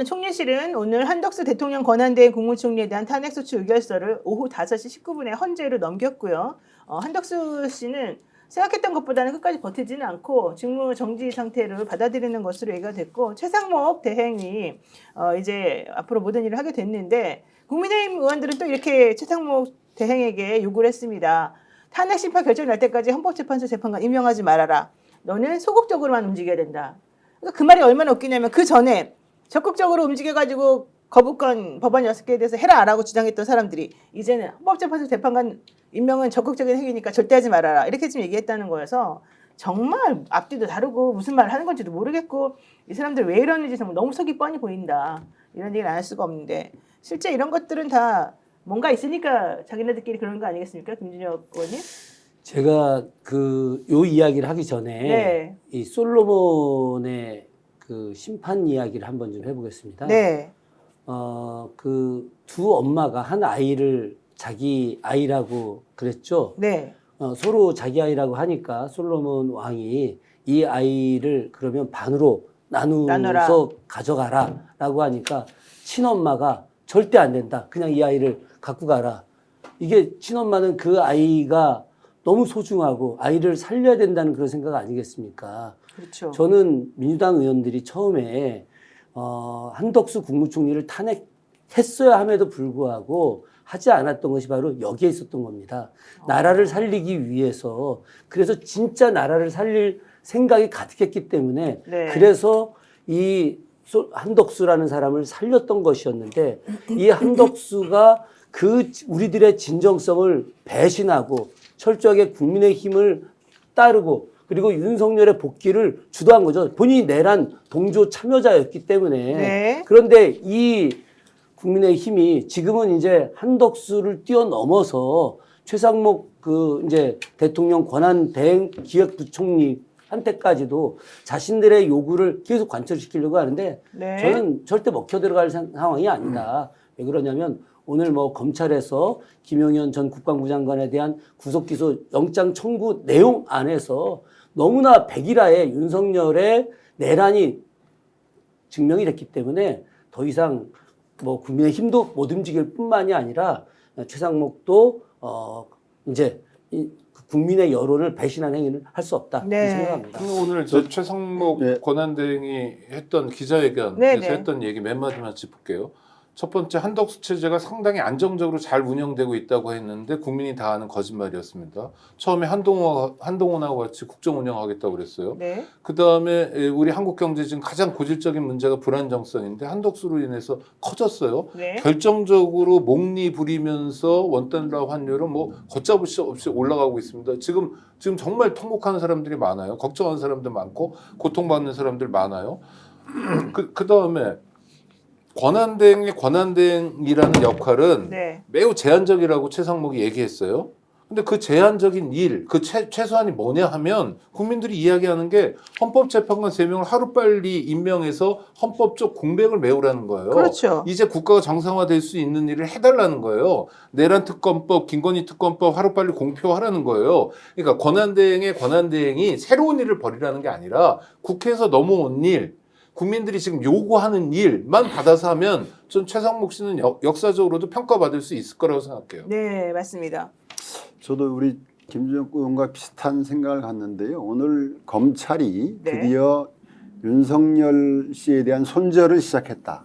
어쨌든 총리실은 오늘 한덕수 대통령 권한대행 국무총리에 대한 탄핵소추 의결서를 오후 5시 19분에 헌재로 넘겼고요. 한덕수 씨는 생각했던 것보다는 끝까지 버티지는 않고 직무 정지 상태를 받아들이는 것으로 얘기가 됐고, 최상목 대행이 이제 앞으로 모든 일을 하게 됐는데, 국민의힘 의원들은 또 이렇게 최상목 대행에게 요구를 했습니다. 탄핵 심판 결정 날 때까지 헌법재판소 재판관 임명하지 말아라. 너는 소극적으로만 움직여야 된다. 그러니까 그 말이 얼마나 웃기냐면, 그 전에 적극적으로 움직여가지고 거부권 법안 6개에 대해서 해라라고 주장했던 사람들이 이제는 헌법재판소 재판관 임명은 적극적인 행위니까 절대 하지 말아라, 이렇게 지금 얘기했다는 거여서 정말 앞뒤도 다르고 무슨 말을 하는 건지도 모르겠고, 이 사람들 왜 이러는지 정말 너무 속이 뻔히 보인다, 이런 얘기를 안 할 수가 없는데, 실제 이런 것들은 다 뭔가 있으니까 자기네들끼리 그러는 거 아니겠습니까, 김준혁 의원님? 제가 요 이야기를 하기 전에 네. 이 솔로몬의 그 심판 이야기를 한번 좀 해보겠습니다. 네. 그 두 엄마가 한 아이를 자기 아이라고 그랬죠. 네. 서로 자기 아이라고 하니까 솔로몬 왕이 이 아이를 그러면 반으로 나눠라. 가져가라라고 하니까 친엄마가 절대 안 된다, 그냥 이 아이를 갖고 가라. 이게 친엄마는 그 아이가 너무 소중하고 아이를 살려야 된다는 그런 생각 아니겠습니까? 그렇죠. 저는 민주당 의원들이 처음에 한덕수 국무총리를 탄핵했어야 함에도 불구하고 하지 않았던 것이 바로 여기에 있었던 겁니다. 나라를 살리기 위해서, 그래서 진짜 나라를 살릴 생각이 가득했기 때문에 네. 그래서 이 한덕수라는 사람을 살렸던 것이었는데, 이 한덕수가 그 우리들의 진정성을 배신하고 철저하게 국민의힘을 따르고 그리고 윤석열의 복귀를 주도한 거죠. 본인이 내란 동조 참여자였기 때문에. 네. 그런데 이 국민의힘이 지금은 이제 한덕수를 뛰어넘어서 최상목 이제 대통령 권한대행 기획부총리 한테까지도 자신들의 요구를 계속 관철시키려고 하는데, 네. 저는 절대 먹혀 들어갈 상황이 아니다. 왜 그러냐면 오늘 검찰에서 김용현 전 국방부 장관에 대한 구속기소 영장 청구 내용 안에서 너무나 백일화에 윤석열의 내란이 증명이 됐기 때문에 더 이상 국민의힘도 못 움직일 뿐만이 아니라 최상목도 이제 국민의 여론을 배신한 행위를 할 수 없다, 네. 생각합니다. 오늘 최상목 네. 권한대행이 했던 기자회견에서 네, 네. 했던 얘기 몇 마디만 짚을게요. 첫 번째, 한덕수 체제가 상당히 안정적으로 잘 운영되고 있다고 했는데 국민이 다 아는 거짓말이었습니다. 처음에 한동훈하고 같이 국정 운영하겠다고 그랬어요. 네. 그 다음에 우리 한국 경제 지금 가장 고질적인 문제가 불안정성인데 한덕수로 인해서 커졌어요. 네. 결정적으로 목리 부리면서 원달러 환율은 걷잡을 수 없이 올라가고 있습니다. 지금 정말 통곡하는 사람들이 많아요. 걱정하는 사람들 많고 고통받는 사람들 많아요. 그 다음에 권한대행이라는 역할은 네. 매우 제한적이라고 최상목이 얘기했어요. 근데 그 제한적인 일, 최소한이 뭐냐 하면 국민들이 이야기하는 게 헌법재판관 3명을 하루빨리 임명해서 헌법적 공백을 메우라는 거예요. 그렇죠. 이제 국가가 정상화될 수 있는 일을 해달라는 거예요. 내란특검법, 김건희특검법 하루빨리 공표하라는 거예요. 그러니까 권한대행이 새로운 일을 벌이라는 게 아니라 국회에서 넘어온 일, 국민들이 지금 요구하는 일만 받아서 하면 전 최상목 씨는 역사적으로도 평가받을 수 있을 거라고 생각해요. 네, 맞습니다. 저도 우리 김준혁 의원과 비슷한 생각을 갖는데요. 오늘 검찰이 네. 드디어 윤석열 씨에 대한 손절을 시작했다.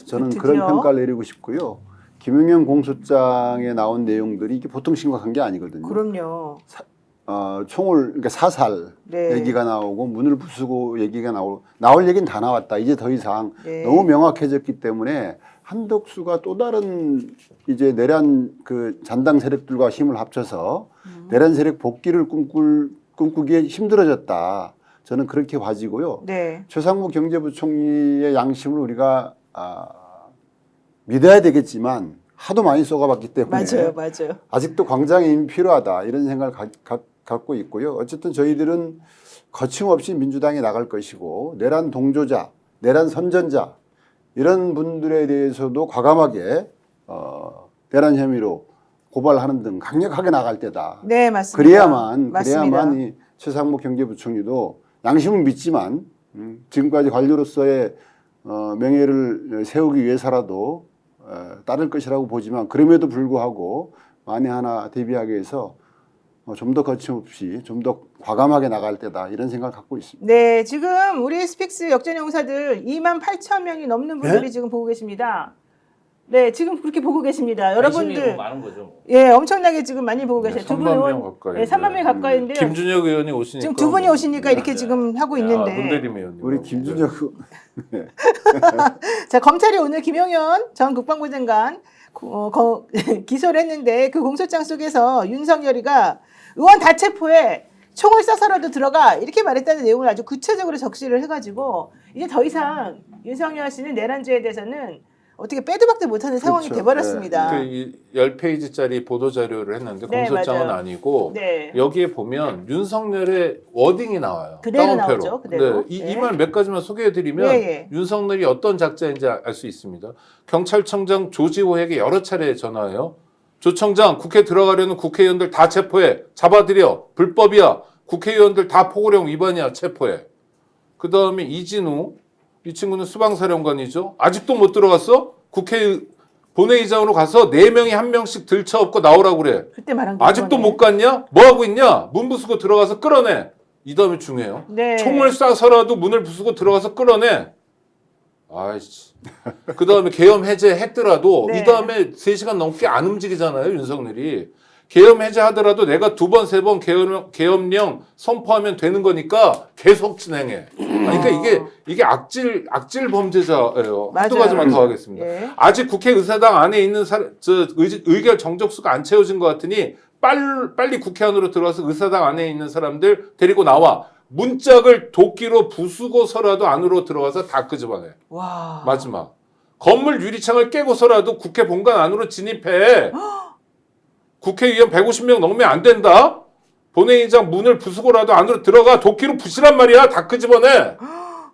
저는 드디어. 그런 평가를 내리고 싶고요. 김용현 공소장에 나온 내용들이 이게 보통 심각한 게 아니거든요. 그럼요. 그러니까 사살 네. 얘기가 나오고 문을 부수고 얘기가 나올 얘기는 다 나왔다. 이제 더 이상 네. 너무 명확해졌기 때문에 한덕수가 또 다른 이제 내란 잔당 세력들과 힘을 합쳐서 내란 세력 복귀를 꿈꾸기에 힘들어졌다. 저는 그렇게 봐지고요. 네. 최상무 경제부총리의 양심을 우리가 믿어야 되겠지만 하도 많이 쏘가봤기 때문에 맞아요. 아직도 광장의 힘이 필요하다, 이런 생각을 갖고 있고요. 어쨌든 저희들은 거침없이 민주당에 나갈 것이고, 내란 동조자, 내란 선전자 이런 분들에 대해서도 과감하게 내란 혐의로 고발하는 등 강력하게 나갈 때다. 네, 맞습니다. 그래야만 이 최상목 경제부총리도 양심은 믿지만 지금까지 관료로서의 명예를 세우기 위해서라도 따를 것이라고 보지만 그럼에도 불구하고 만에 하나 대비하기 위해서 좀 더 거침없이 좀 더 과감하게 나갈 때다 이런 생각을 갖고 있습니다. 네, 지금 우리 스픽스 역전용사들 28,000명이 넘는 분들이 네? 지금 보고 계십니다. 네, 지금 그렇게 보고 계십니다. 관심이 여러분들, 많은 거죠. 예, 엄청나게 지금 많이 보고 계세요. 두 분 3만 명 의원, 가까이. 네, 3만 명 가까이인데요. 김준혁 의원이 오시니까 지금 두 분이 오시니까 이렇게 네. 지금 하고 아, 있는데. 문대림 의원님. 우리 김준혁 자, 검찰이 오늘 김용현 전 국방부 장관 기소를 했는데 그 공소장 속에서 윤석열이가 의원 다 체포해 총을 쏴서라도 들어가 이렇게 말했다는 내용을 아주 구체적으로 적시를 해가지고 이제 더 이상 윤석열 씨는 내란죄에 대해서는 어떻게 빼도 박도 못하는 상황이 그렇죠. 돼버렸습니다. 그 10페이지짜리 보도자료를 했는데 네, 공소장은 맞아요. 아니고 네. 여기에 보면 윤석열의 워딩이 나와요. 그대로 따옴표로. 나오죠, 그대로. 네, 네. 이 말 몇 가지만 소개해드리면 예, 예. 윤석열이 어떤 작자인지 알 수 있습니다. 경찰청장 조지호에게 여러 차례 전화해요. 조 청장 국회 들어가려는 국회의원들 다 체포해. 잡아들여. 불법이야. 국회의원들 다 포고령 위반이야. 체포해. 그 다음에 이진우. 이 친구는 수방사령관이죠. 아직도 못 들어갔어? 국회 본회의장으로 가서 4명이 1명씩 들쳐업고 나오라고 그래. 그때 말한 게 아직도 그거네. 못 갔냐? 뭐 하고 있냐? 문 부수고 들어가서 끌어내. 이 다음에 중요해요. 네. 총을 쏴서라도 문을 부수고 들어가서 끌어내. 아이씨. 그 다음에 계엄 해제했더라도 네. 이 다음에 3시간 넘게 안 움직이잖아요, 윤석열이. 계엄 해제하더라도 내가 2번, 3번 계엄령 선포하면 되는 거니까 계속 진행해. 그러니까 이게 악질 범죄자예요. 한두 맞아요. 가지만 더 하겠습니다. 예. 아직 국회의사당 안에 있는 의결 정적수가 안 채워진 것 같으니 빨리 국회 안으로 들어와서 의사당 안에 있는 사람들 데리고 나와. 문짝을 도끼로 부수고서라도 안으로 들어와서 다 끄집어내. 와. 마지막. 건물 유리창을 깨고서라도 국회 본관 안으로 진입해. 국회의원 150명 넘으면 안 된다. 본회의장 문을 부수고라도 안으로 들어가. 도끼로 부시란 말이야. 다 끄집어내.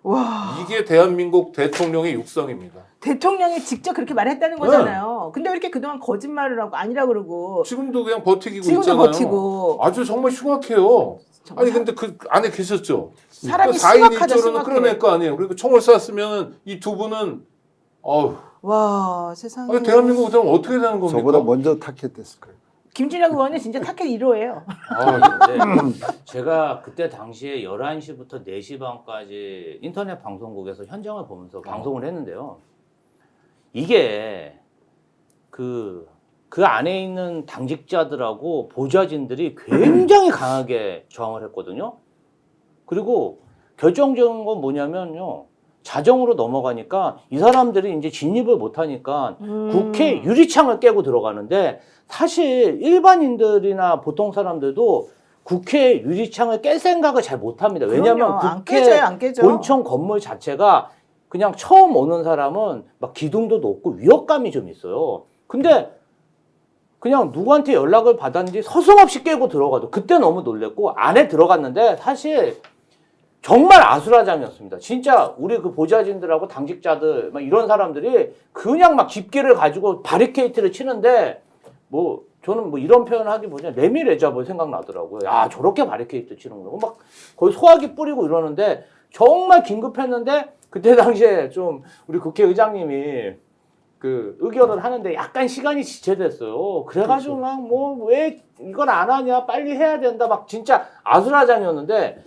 와. 이게 대한민국 대통령의 육성입니다. 대통령이 직접 그렇게 말했다는 거잖아요. 근데 왜 이렇게 그동안 거짓말을 하고 아니라 그러고 지금도 그냥 버티고 지금도 있잖아요. 버티고. 아주 정말 흉악해요. 정말 아니 근데 그 안에 계셨죠. 사람이 그 4인 심각하다 1조로는 심각해. 끌어낼 거 아니에요. 그리고 총을 쐈으면 이 두 분은 어우. 와 세상에. 아니, 대한민국 그럼 어떻게 되는 겁니까? 저보다 먼저 타켓됐을 거예요. 김준혁 의원은 진짜 타켓 1호예요. 근데 제가 그때 당시에 11시부터 4시 반까지 인터넷 방송국에서 현장을 보면서 방송을 했는데요. 이게 그 안에 있는 당직자들하고 보좌진들이 굉장히 강하게 저항을 했거든요. 그리고 결정적인 건 뭐냐면요. 자정으로 넘어가니까 이 사람들이 이제 진입을 못하니까 국회 유리창을 깨고 들어가는데 사실 일반인들이나 보통 사람들도 국회 유리창을 깰 생각을 잘 못합니다. 왜냐하면 그럼요. 안 국회 깨져요, 안 깨져. 본청 건물 자체가 그냥 처음 오는 사람은 막 기둥도 높고 위협감이 좀 있어요. 근데 그냥 누구한테 연락을 받았는지 서슴없이 깨고 들어가도 그때 너무 놀랬고 안에 들어갔는데 사실 정말 아수라장이었습니다. 진짜 우리 그 보좌진들하고 당직자들 막 이런 사람들이 그냥 막 집게를 가지고 바리케이트를 치는데 뭐 저는 뭐 이런 표현을 하기보다는 레미레자볼 생각나더라고요. 야 저렇게 바리케이트 치는 거 막 거의 소화기 뿌리고 이러는데 정말 긴급했는데 그때 당시에 좀 우리 국회의장님이 그 의결을 하는데 약간 시간이 지체됐어요. 그래가지고 막 뭐 왜 이걸 안 하냐 빨리 해야 된다 막 진짜 아수라장이었는데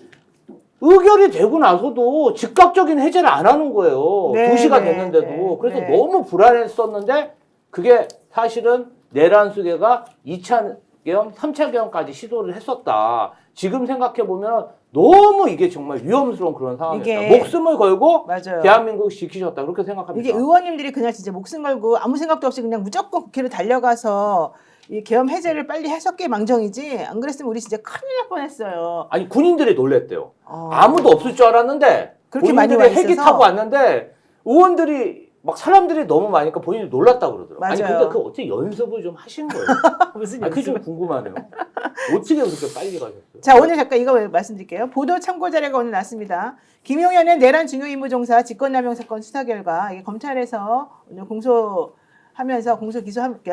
의결이 되고 나서도 즉각적인 해제를 안 하는 거예요. 네, 2시가 네, 됐는데도. 네, 그래서 네. 너무 불안했었는데 그게 사실은 내란 수계가 2차 계엄, 3차 계엄까지 시도를 했었다. 지금 생각해보면 너무 이게 정말 위험스러운 그런 상황이었다. 이게- 목숨을 걸고 맞아요. 대한민국을 지키셨다. 그렇게 생각합니다. 이게 의원님들이 그냥 진짜 목숨 걸고 아무 생각도 없이 그냥 무조건 국회로 달려가서 이 계엄 해제를 빨리 하셨기에 망정이지 안 그랬으면 우리 진짜 큰일 날 뻔했어요. 아니 군인들이 놀랬대요. 어. 아무도 없을 줄 알았는데 그렇게 많이 본인들이 와 헬기 있어서? 타고 왔는데 의원들이 막 사람들이 너무 많으니까 본인이 놀랐다 그러더라고요. 아니 맞아요. 근데 그 어떻게 연습을 좀 하신 거예요? 무슨 아니, 그게 좀 연습을. 궁금하네요. 어떻게 그렇게 빨리 가셨어요? 자 오늘 잠깐 이거 말씀드릴게요. 보도 참고 자료가 오늘 났습니다. 김용현의 내란 중요임무종사 직권남용 사건 수사 결과 이게 검찰에서 오늘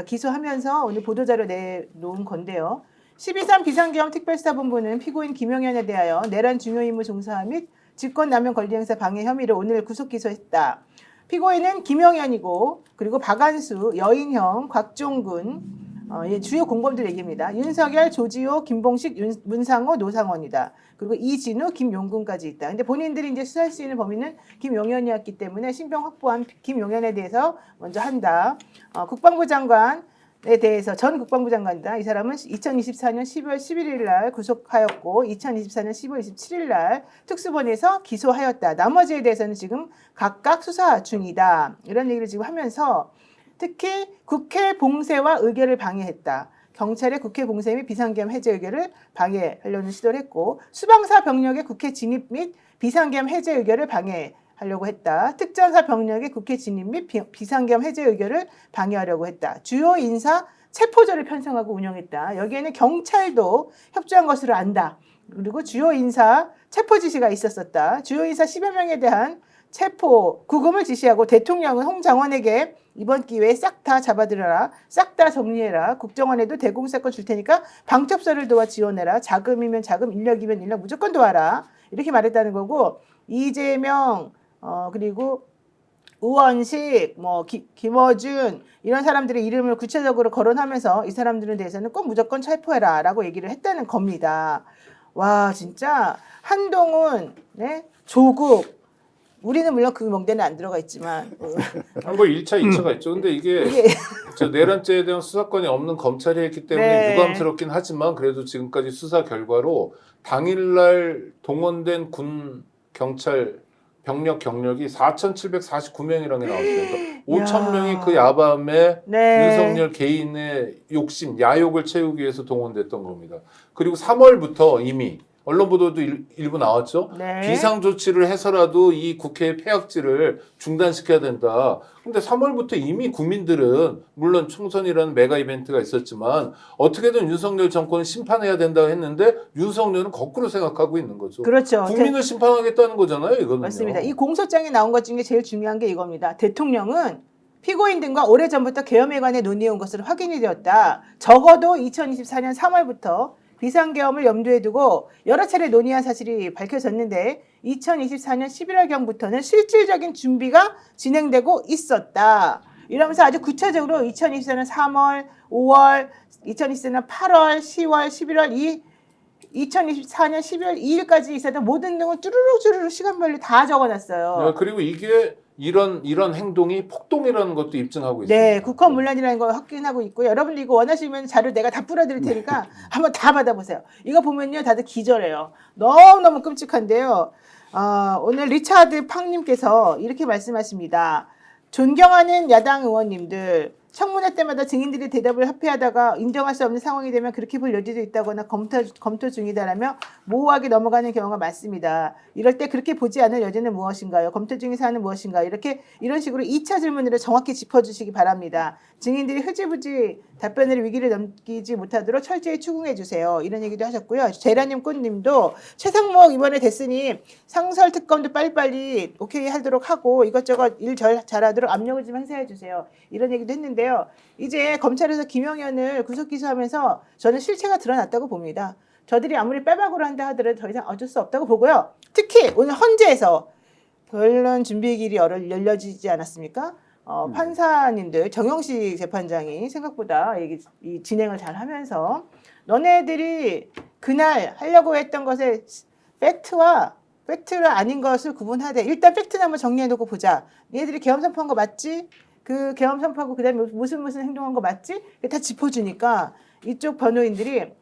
기소하면서 오늘 보도 자료 내놓은 건데요. 12.3 비상계엄 특별수사본부는 피고인 김용현에 대하여 내란 중요임무 종사 및 직권남용 권리행사 방해 혐의로 오늘 구속 기소했다. 피고인은 김영현이고 그리고 박한수, 여인형, 곽종근 주요 공범들 얘기입니다. 윤석열, 조지호, 김봉식, 문상호, 노상원이다. 그리고 이진우, 김용근까지 있다. 근데 본인들이 이제 수사할 수 있는 범위는 김용현이었기 때문에 신병 확보한 김용현에 대해서 먼저 한다. 국방부 장관에 대해서 전 국방부 장관이다. 이 사람은 2024년 12월 11일 날 구속하였고 2024년 10월 27일 날 특수본에서 기소하였다. 나머지에 대해서는 지금 각각 수사 중이다. 이런 얘기를 지금 하면서 특히 국회 봉쇄와 의결을 방해했다. 경찰의 국회 봉쇄 및 비상계엄 해제 의결을 방해하려는 시도를 했고 수방사 병력의 국회 진입 및 비상계엄 해제 의결을 방해하려고 했다. 특전사 병력의 국회 진입 및 비상계엄 해제 의결을 방해하려고 했다. 주요 인사 체포조를 편성하고 운영했다. 여기에는 경찰도 협조한 것으로 안다. 그리고 주요 인사 체포 지시가 있었었다. 주요 인사 10여 명에 대한 체포, 구금을 지시하고 대통령은 홍 장관에게 이번 기회에 싹 다 잡아들여라. 싹 다 정리해라. 국정원에도 대공사건 줄 테니까 방첩사를 도와 지원해라. 자금이면 자금, 인력이면 인력 무조건 도와라. 이렇게 말했다는 거고 이재명 그리고 우원식, 김어준 이런 사람들의 이름을 구체적으로 거론하면서 이 사람들에 대해서는 꼭 무조건 체포해라라고 얘기를 했다는 겁니다. 와 진짜 한동훈, 네? 조국 우리는 물론 그 멍대는 안 들어가 있지만 뭐 1차, 2차가 있죠. 근데 이게 저 내란죄에 대한 수사권이 없는 검찰이 했기 때문에 네. 유감스럽긴 하지만 그래도 지금까지 수사 결과로 당일날 동원된 군 경찰 병력 경력이 4,749명이라는 게 나왔어요. 5,000명이 그 야밤에 네. 윤석열 개인의 욕심, 야욕을 채우기 위해서 동원됐던 겁니다. 그리고 3월부터 이미 언론 보도도 일부 나왔죠. 네. 비상조치를 해서라도 이 국회의 폐악질을 중단시켜야 된다. 근데 3월부터 이미 국민들은 물론 총선이라는 메가 이벤트가 있었지만 어떻게든 윤석열 정권을 심판해야 된다고 했는데 윤석열은 거꾸로 생각하고 있는 거죠. 그렇죠. 국민을 심판하겠다는 거잖아요. 이거는요. 맞습니다. 이 공소장에 나온 것 중에 제일 중요한 게 이겁니다. 대통령은 피고인 등과 오래전부터 계엄에 관해 논의해온 것으로 확인이 되었다. 적어도 2024년 3월부터 비상계엄을 염두에 두고 여러 차례 논의한 사실이 밝혀졌는데 2024년 11월경부터는 실질적인 준비가 진행되고 있었다. 이러면서 아주 구체적으로 2024년 3월, 5월, 2024년 8월, 10월, 11월 이 2024년 12월 2일까지 있었던 모든 등을 쭈루룩 시간별로 다 적어놨어요. 네, 그리고 이게 이런 행동이 폭동이라는 것도 입증하고 있습니다. 네, 국헌문란이라는 걸 확인하고 있고요. 여러분들 이거 원하시면 자료 내가 다 뿌려드릴 테니까 한번 다 받아보세요. 이거 보면요, 다들 기절해요. 너무너무 끔찍한데요. 오늘 리차드 팡님께서 이렇게 말씀하십니다. 존경하는 야당 의원님들, 청문회 때마다 증인들이 대답을 합의하다가 인정할 수 없는 상황이 되면 그렇게 볼 여지도 있다거나 검토 중이다라며 모호하게 넘어가는 경우가 많습니다. 이럴 때 그렇게 보지 않을 여지는 무엇인가요? 검토 중인 사안은 무엇인가요? 이런 식으로 2차 질문으로 정확히 짚어주시기 바랍니다. 증인들이 흐지부지 답변을 위기를 넘기지 못하도록 철저히 추궁해 주세요. 이런 얘기도 하셨고요. 제라님 꽃님도 최상목 이번에 됐으니 상설 특검도 빨리빨리 오케이 하도록 하고 이것저것 일 잘하도록 압력을 좀 행사해 주세요. 이런 얘기도 했는데요. 이제 검찰에서 김영현을 구속 기소하면서 저는 실체가 드러났다고 봅니다. 저들이 아무리 빼박으로 한다 하더라도 더 이상 어쩔 수 없다고 보고요. 특히 오늘 헌재에서 결론 준비길이 열려지지 않았습니까? 판사님들 정영식 재판장이 생각보다 이 진행을 잘 하면서 너네들이 그날 하려고 했던 것의 팩트가 아닌 것을 구분하되 일단 팩트는 한번 정리해놓고 보자. 얘들이 계엄 선포한 거 맞지? 그 계엄 선포하고 그다음에 무슨 행동한 거 맞지? 다 짚어주니까 이쪽 변호인들이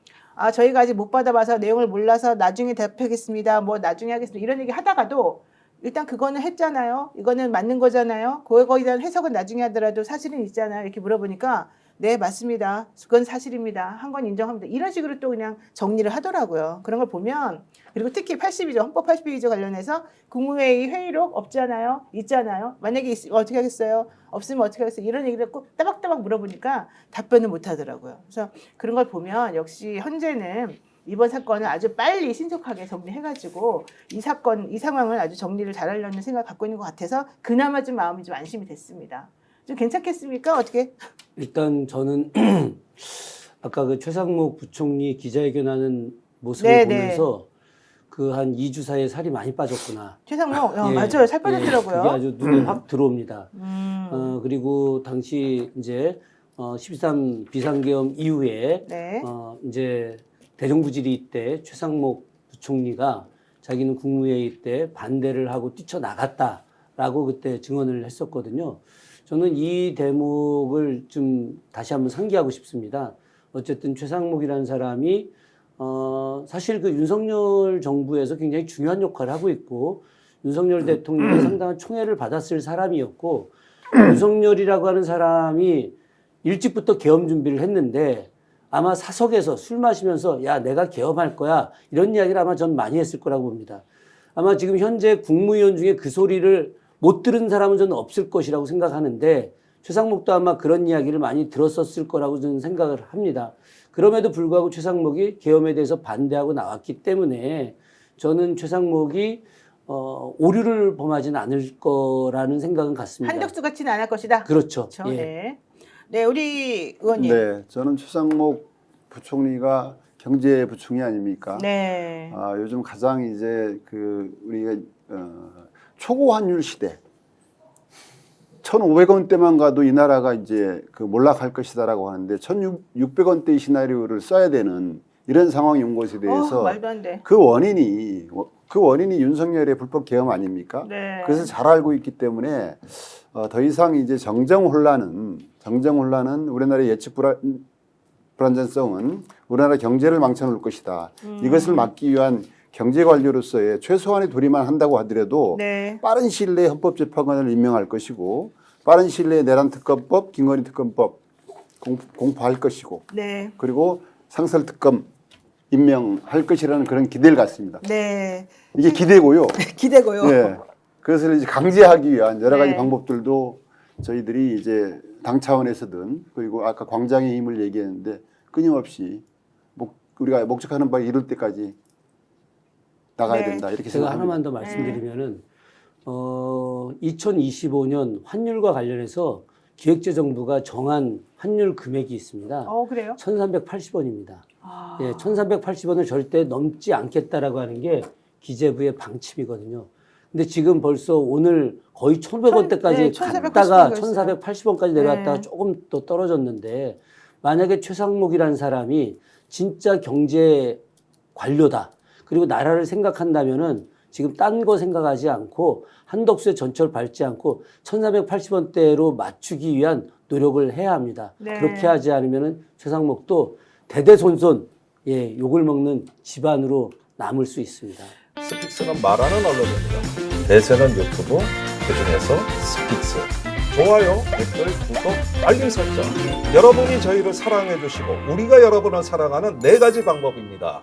저희가 아직 못 받아봐서 내용을 몰라서 나중에 답하겠습니다. 나중에 하겠습니다. 이런 얘기 하다가도 일단 그거는 했잖아요. 이거는 맞는 거잖아요. 거기에 대한 해석은 나중에 하더라도 사실은 있잖아요. 이렇게 물어보니까 네, 맞습니다. 그건 사실입니다. 한 건 인정합니다. 이런 식으로 또 그냥 정리를 하더라고요. 그런 걸 보면 그리고 특히 82조, 헌법 82조 관련해서 국무회의 회의록 없잖아요. 있잖아요. 만약에 있으면 어떻게 하겠어요? 없으면 어떻게 하겠어요? 이런 얘기를 꼭 따박따박 물어보니까 답변을 못 하더라고요. 그래서 그런 걸 보면 역시 헌재는 이번 사건을 아주 빨리 신속하게 정리해가지고 이 상황을 아주 정리를 잘하려는 생각을 갖고 있는 것 같아서 그나마 좀 마음이 좀 안심이 됐습니다. 좀 괜찮겠습니까? 어떻게? 일단 저는 아까 그 최상목 부총리 기자회견하는 모습을 네네. 보면서 그 한 2주 사이에 살이 많이 빠졌구나. 최상목, 예, 맞아요. 살 빠졌더라고요. 그게 아주 눈에 확 들어옵니다. 음. 그리고 당시 이제 13 비상계엄 이후에 네. 이제 대정부질의 때 최상목 부총리가 자기는 국무회의 때 반대를 하고 뛰쳐나갔다라고 그때 증언을 했었거든요. 저는 이 대목을 좀 다시 한번 상기하고 싶습니다. 어쨌든 최상목이라는 사람이 사실 그 윤석열 정부에서 굉장히 중요한 역할을 하고 있고 윤석열 대통령이 상당한 총애를 받았을 사람이었고 윤석열이라고 하는 사람이 일찍부터 계엄 준비를 했는데 아마 사석에서 술 마시면서 야 내가 계엄할 거야 이런 이야기를 아마 전 많이 했을 거라고 봅니다. 아마 지금 현재 국무위원 중에 그 소리를 못 들은 사람은 저는 없을 것이라고 생각하는데 최상목도 아마 그런 이야기를 많이 들었었을 거라고 저는 생각을 합니다. 그럼에도 불구하고 최상목이 계엄에 대해서 반대하고 나왔기 때문에 저는 최상목이 오류를 범하지는 않을 거라는 생각은 같습니다. 한덕수 같지는 않을 것이다. 그렇죠. 그렇죠. 예. 네. 네, 우리 의원님. 네, 저는 최상목 부총리가 경제부총리 아닙니까? 네. 요즘 가장 이제 그 우리가 초고 환율 시대 1,500원대만 가도 이 나라가 이제 그 몰락할 것이다라고 하는데 1,600원대의 시나리오를 써야 되는 이런 상황이 온 것에 대해서 말도 안 돼. 그 원인이 윤석열의 불법 계엄 아닙니까? 네. 그래서 잘 알고 있기 때문에 더 이상 이제 정정 혼란은 우리나라의 예측 불안전성은 우리나라 경제를 망쳐놓을 것이다. 이것을 막기 위한 경제 관료로서의 최소한의 도리만 한다고 하더라도 네. 빠른 시일 내에 헌법재판관을 임명할 것이고 빠른 시일 내에 내란 특검법, 김건희 특검법 공포할 것이고 네. 그리고 상설 특검 임명할 것이라는 그런 기대를 갖습니다. 네. 이게 기대고요. 기대고요. 네. 그것을 이제 강제하기 위한 여러 가지 네. 방법들도 저희들이 이제 당 차원에서든 그리고 아까 광장의 힘을 얘기했는데 끊임없이 우리가 목적하는 바에 이룰 때까지 나가야 네. 된다 이렇게 제가 생각합니다. 하나만 더 말씀드리면은 2025년 환율과 관련해서 기획재정부가 정한 환율 금액이 있습니다. 그래요? 1,380원입니다. 아. 예, 1,380원을 절대 넘지 않겠다라고 하는 게 기재부의 방침이거든요. 근데 지금 벌써 오늘 거의 1,100원대까지 네, 갔다가 1,480 1,480원까지 내려갔다가 네. 조금 더 떨어졌는데 만약에 최상목이라는 사람이 진짜 경제 관료다. 그리고 나라를 생각한다면은 지금 딴 거 생각하지 않고 한덕수의 전철 밟지 않고 1,480원대로 맞추기 위한 노력을 해야 합니다. 네. 그렇게 하지 않으면은 최상목도 대대손손 욕을 먹는 집안으로 남을 수 있습니다. 스픽스가 말하는 언론입니다. 대세는 유튜브, 그중에서 스픽스. 좋아요, 댓글, 구독, 알림 설정. 여러분이 저희를 사랑해 주시고 우리가 여러분을 사랑하는 4가지 방법입니다.